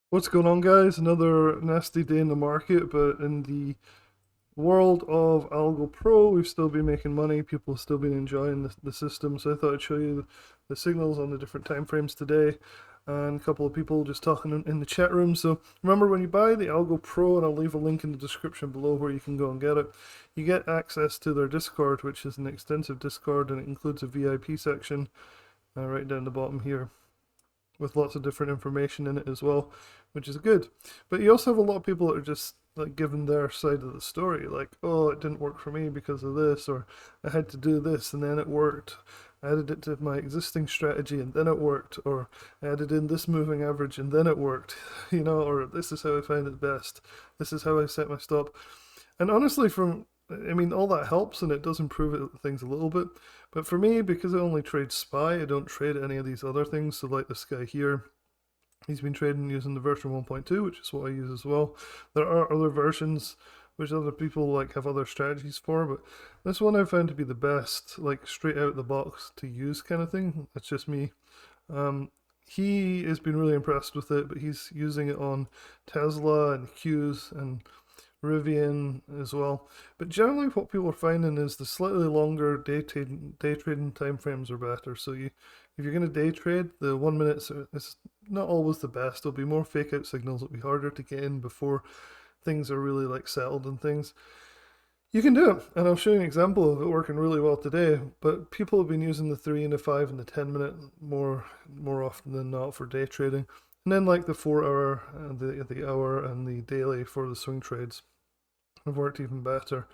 What's going on, guys? Another nasty day in the market, but in the world of AlgoPro, we've still been making money. People have still been enjoying the system. So I thought I'd show you the signals on the different time frames today, and a couple of people just talking in the chat room. So remember, when you buy the AlgoPro, and I'll leave a link in the description below where you can go and get it, you get access to their Discord, which is an extensive Discord, and it includes a VIP section right down the bottom here, with lots of different information in it as well, which is good. But you also have a lot of people that are just like giving their side of the story, like, oh, it didn't work for me because of this, or I had to do this and then it worked. I added it to my existing strategy and then it worked, or I added in this moving average and then it worked, or this is how I find it best. This is how I set my stop. And honestly, all that helps and it does improve things a little bit. But for me, because I only trade SPY, I don't trade any of these other things. So, like this guy here, he's been trading using the version 1.2, which is what I use as well. There are other versions which other people like have other strategies for, but this one I found to be the best, like straight out the box to use kind of thing. That's just me. He has been really impressed with it, but he's using it on Tesla and Qs and Rivian as well. But generally, what people are finding is the slightly longer day trading time frames are better. So if you're going to day trade, the 1 minute is not always the best. There'll be more fake out signals. It'll be harder to get in before things are really like settled and things. You can do it, and I'll show you an example of it working really well today. But people have been using the 3 and the 5 and the 10 minute more often than not for day trading, and then like the 4 hour, the hour, and the daily for the swing trades have worked even better.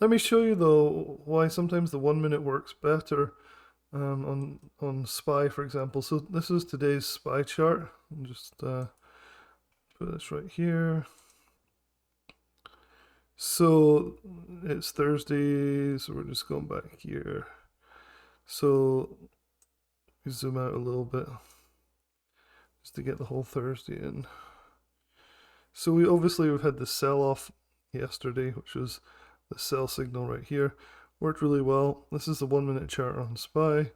Let me show you though why sometimes the 1 minute works better on SPY, for example. So this is today's SPY chart. I'll just put this right here. So it's Thursday, so we're just going back here. So we zoom out a little bit just to get the whole Thursday in. So we've had the sell off yesterday, which was the sell signal right here. Worked really well. This is the 1 minute chart on SPY. And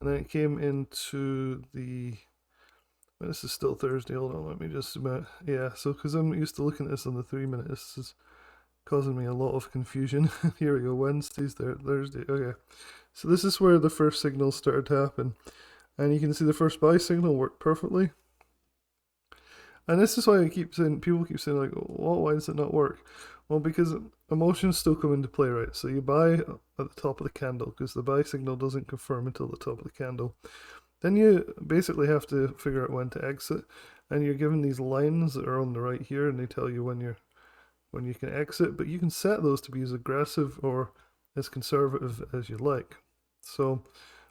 then it came into the. This is still Thursday. Hold on, let me just zoom out. Yeah, so because I'm used to looking at this on the 3 minute, this is causing me a lot of confusion. Here we go. Wednesday's there, Thursday. Okay, so this is where the first signals started to happen, and you can see the first buy signal worked perfectly. And this is why people keep saying like, well, why does it not work? Well, because emotions still come into play, right? So you buy at the top of the candle because the buy signal doesn't confirm until the top of the candle. Then you basically have to figure out when to exit, and you're given these lines that are on the right here, and they tell you when you can exit. But you can set those to be as aggressive or as conservative as you like. So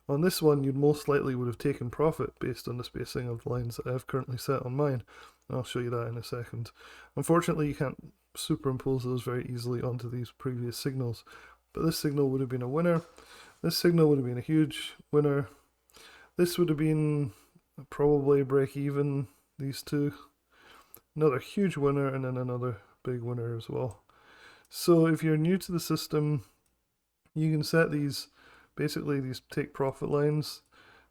on this one, you'd most likely would have taken profit based on the spacing of the lines that I have currently set on mine. I'll show you that in a second. Unfortunately, you can't superimpose those very easily onto these previous signals, but this signal would have been a winner. This signal would have been a huge winner. This would have been probably break even, these two. Another huge winner, and then another big winner as well. So if you're new to the system, you can set these take profit lines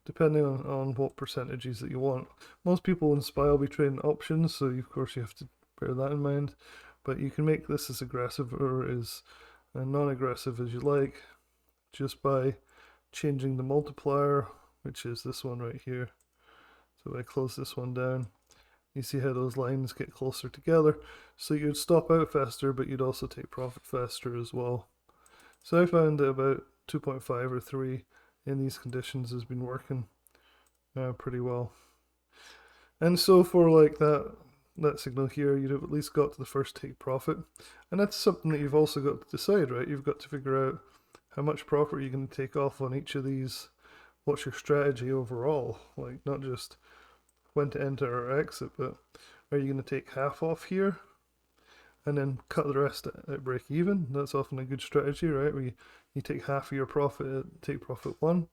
depending on what percentages that you want. Most people in SPY will be trading options, so of course you have to bear that in mind. But you can make this as aggressive or as non-aggressive as you like, just by changing the multiplier, which is this one right here. So if I close this one down, you see how those lines get closer together. So you'd stop out faster, but you'd also take profit faster as well. So I found that about 2.5 or 3 in these conditions has been working pretty well. And so for like that signal here, you'd have at least got to the first take profit. And that's something that you've also got to decide, right? You've got to figure out how much profit you're going to take off on each of these. What's your strategy overall? Like, not just when to enter or exit, but are you going to take half off here and then cut the rest at break even? That's often a good strategy, right? Where you take half of your profit at take profit one,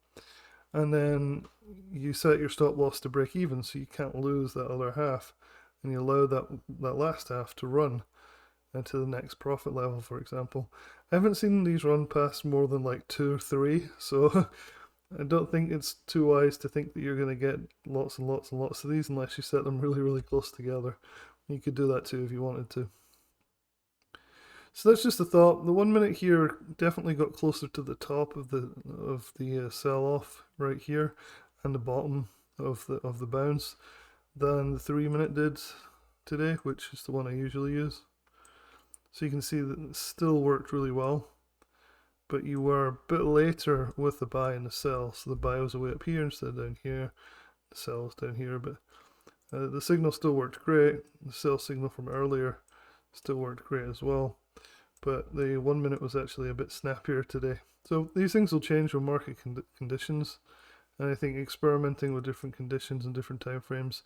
and then you set your stop loss to break even so you can't lose that other half, and you allow that last half to run to the next profit level, for example. I haven't seen these run past more than like 2 or 3, so I don't think it's too wise to think that you're going to get lots and lots and lots of these unless you set them really, really close together. You could do that too if you wanted to. So that's just a thought. The 1 minute here definitely got closer to the top of the sell-off right here, and the bottom of the bounce than the 3 minute did today, which is the one I usually use. So you can see that it still worked really well, but you were a bit later with the buy and the sell. So the buy was way up here instead of down here. The sell was down here, but the signal still worked great. The sell signal from earlier still worked great as well. But the 1 minute was actually a bit snappier today. So these things will change with market conditions. And I think experimenting with different conditions and different time frames.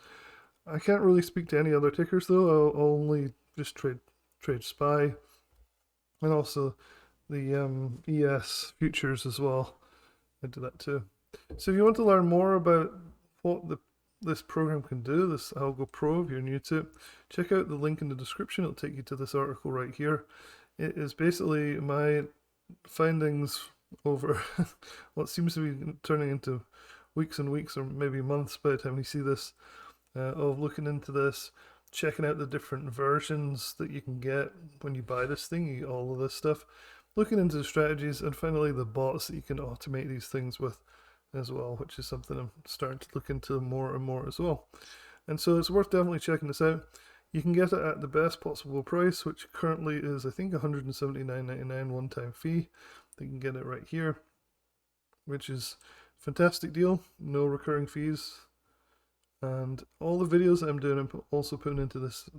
I can't really speak to any other tickers though. I'll only just trade SPY, and also the ES futures as well. I do that too. So if you want to learn more about what this program can do, this AlgoPro, if you're new to it, check out the link in the description. It'll take you to this article right here. It is basically my findings over what seems to be turning into weeks and weeks or maybe months by the time you see this, of looking into this, checking out the different versions that you can get when you buy this thing, you get all of this stuff, looking into the strategies, and finally the bots that you can automate these things with as well, which is something I'm starting to look into more and more as well. And so it's worth definitely checking this out. You can get it at the best possible price, which currently is, I think, $179.99 one-time fee. You can get it right here, which is a fantastic deal. No recurring fees, and all the videos that I'm doing, I'm also putting into this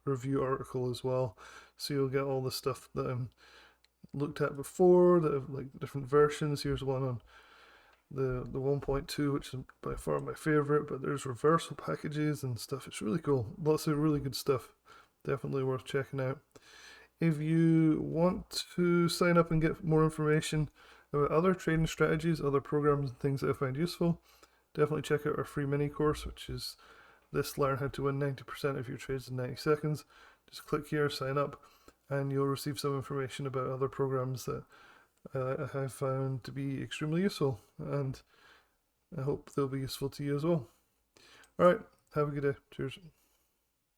review article as well. So you'll get all the stuff that I'm looked at before, that have like different versions. Here's one on the 1.2, which is by far my favorite, but there's reversal packages and stuff. It's really cool. Lots of really good stuff. Definitely worth checking out. If you want to sign up and get more information about other trading strategies, other programs and things that I find useful, definitely check out our free mini course, which is this: learn how to win 90% of your trades in 90 seconds. Just click here, sign up, and you'll receive some information about other programs that I have found to be extremely useful, and I hope they'll be useful to you as well. Alright, have a good day. Cheers.